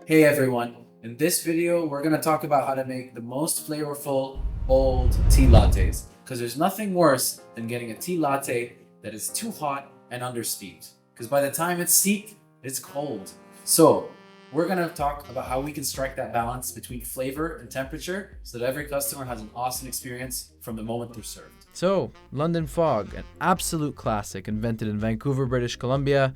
Hey everyone, in this video we're going to talk about how to make the most flavorful bold tea lattes, because there's nothing worse than getting a tea latte that is too hot and understeamed, because by the time it's steeped, it's cold. So we're going to talk about how we can strike that balance between flavor and temperature so that every customer has an awesome experience from the moment they're served. So, London Fog, an absolute classic invented in Vancouver, British Columbia.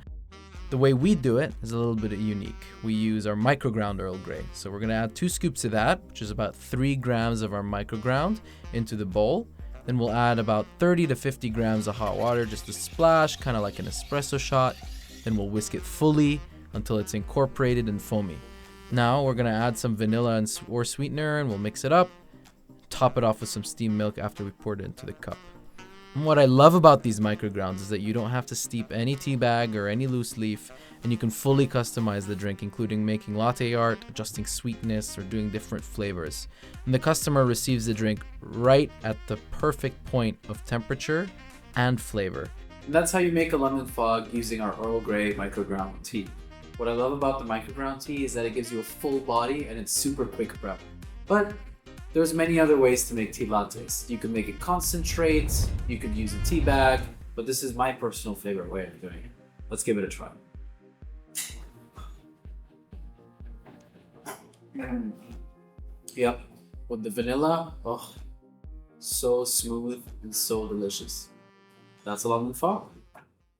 The way we do it is a little bit unique. We use our microground Earl Grey. So we're gonna add 2 scoops of that, which is about 3 grams of our microground into the bowl. Then we'll add about 30 to 50 grams of hot water, just a splash, kind of like an espresso shot. Then we'll whisk it fully until it's incorporated and foamy. Now we're gonna add some vanilla or sweetener and we'll mix it up. Top it off with some steamed milk after we pour it into the cup. And what I love about these microgrounds is that you don't have to steep any tea bag or any loose leaf, and you can fully customize the drink, including making latte art, adjusting sweetness, or doing different flavors. And the customer receives the drink right at the perfect point of temperature and flavor. And that's how you make a London Fog using our Earl Grey microground tea. What I love about the microground tea is that it gives you a full body and it's super quick prep. But there's many other ways to make tea lattes. You could make it concentrate, you could use a tea bag, but this is my personal favorite way of doing it. Let's give it a try. Yep, with the vanilla, oh, so smooth and so delicious. That's a London Fog.